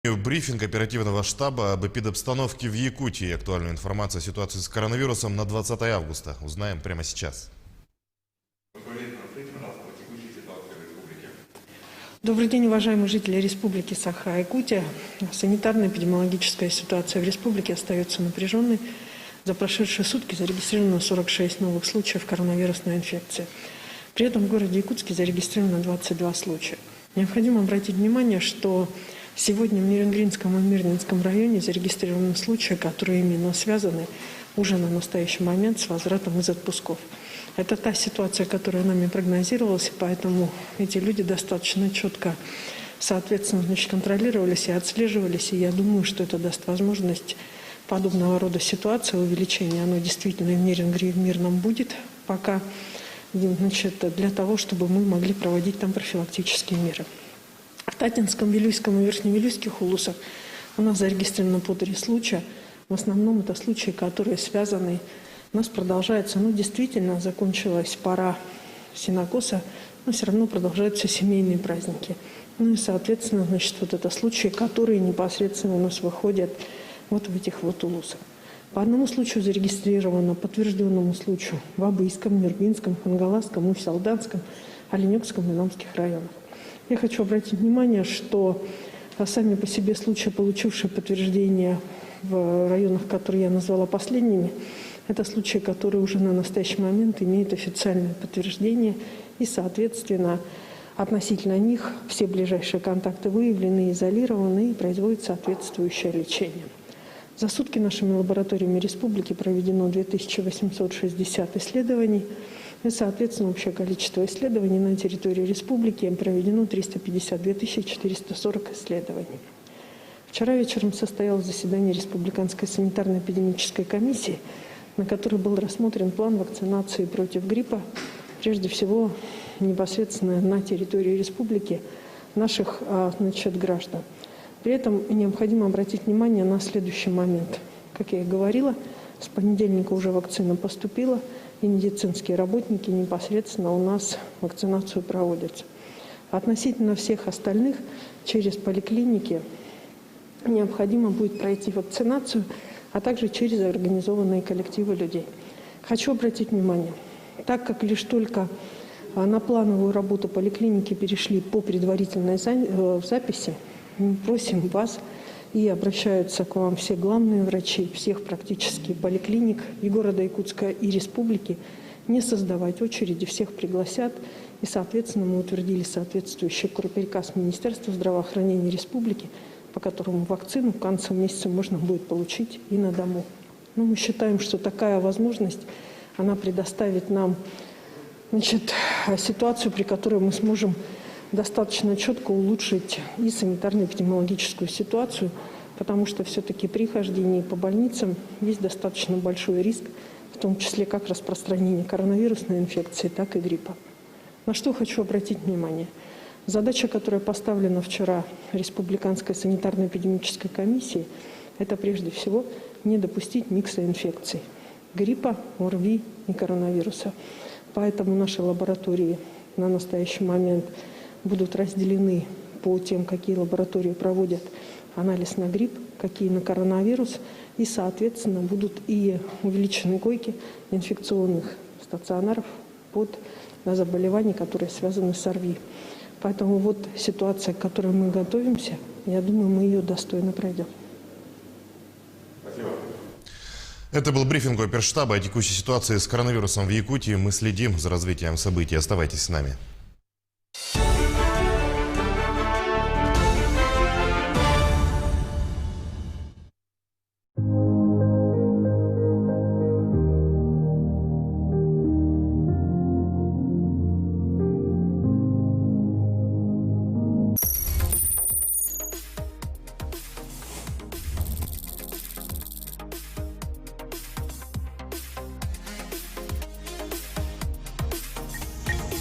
Брифинг оперативного штаба об эпидобстановке в Якутии. Актуальную информацию о ситуации с коронавирусом на 20 августа. Узнаем прямо сейчас. Добрый день, уважаемые жители Республики Саха-Якутия. Санитарно-эпидемиологическая ситуация в республике остается напряженной. За прошедшие сутки зарегистрировано 46 новых случаев коронавирусной инфекции. При этом в городе Якутске зарегистрировано 22 случая. Необходимо обратить внимание, что сегодня в Нерюнгринском и Мирнинском районе зарегистрированы случаи, которые именно связаны уже на настоящий момент с возвратом из отпусков. Это та ситуация, которая нами прогнозировалась, и поэтому эти люди достаточно четко, соответственно, контролировались и отслеживались. И я думаю, что это даст возможность подобного рода ситуации, увеличения, оно действительно в Нерюнгри и в Мирном будет пока, для того, чтобы мы могли проводить там профилактические меры. В Татинском, Вилюйском и Верхневилюйских улусах у нас зарегистрировано по 3 случая. В основном это случаи, которые связаны. У нас продолжается, действительно закончилась пора сенокоса, но все равно продолжаются семейные праздники. И, соответственно, вот это случаи, которые непосредственно у нас выходят вот в этих вот улусах. По одному случаю зарегистрировано, подтвержденному случаю в Абыйском, Нюрбинском, Хангаласском, Усть-Алданском, Оленёкском и Намских районах. Я хочу обратить внимание, что сами по себе случаи, получившие подтверждение в районах, которые я назвала последними, это случаи, которые уже на настоящий момент имеют официальное подтверждение, и, соответственно, относительно них все ближайшие контакты выявлены, изолированы и производит соответствующее лечение. За сутки нашими лабораториями республики проведено 2860 исследований, и, соответственно, общее количество исследований на территории республики проведено 352 440 исследований. Вчера вечером состоялось заседание Республиканской санитарно-эпидемической комиссии, на которой был рассмотрен план вакцинации против гриппа, прежде всего непосредственно на территории республики наших граждан. При этом необходимо обратить внимание на следующий момент. Как я и говорила, с понедельника уже вакцина поступила, и медицинские работники непосредственно у нас вакцинацию проводят. Относительно всех остальных через поликлиники необходимо будет пройти вакцинацию, а также через организованные коллективы людей. Хочу обратить внимание, так как лишь только на плановую работу поликлиники перешли по предварительной записи, мы просим вас и обращаются к вам все главные врачи всех практически поликлиник и города Якутска, и республики не создавать очереди, всех пригласят. И, соответственно, мы утвердили соответствующий приказ Министерства здравоохранения республики, по которому вакцину в конце месяца можно будет получить и на дому. Мы считаем, что такая возможность, она предоставит нам ситуацию, при которой мы сможем достаточно четко улучшить и санитарно-эпидемиологическую ситуацию, потому что все-таки при хождении по больницам есть достаточно большой риск, в том числе как распространения коронавирусной инфекции, так и гриппа. На что хочу обратить внимание. Задача, которая поставлена вчера Республиканской санитарно-эпидемической комиссией, это прежде всего не допустить микса инфекций – гриппа, ОРВИ и коронавируса. Поэтому наши лаборатории на настоящий момент будут разделены по тем, какие лаборатории проводят анализ на грипп, какие на коронавирус, и, соответственно, будут и увеличены койки инфекционных стационаров под заболевания, которые связаны с ОРВИ. Поэтому вот ситуация, к которой мы готовимся, я думаю, мы ее достойно пройдем. Спасибо. Это был брифинг оперштаба о текущей ситуации с коронавирусом в Якутии. Мы следим за развитием событий. Оставайтесь с нами.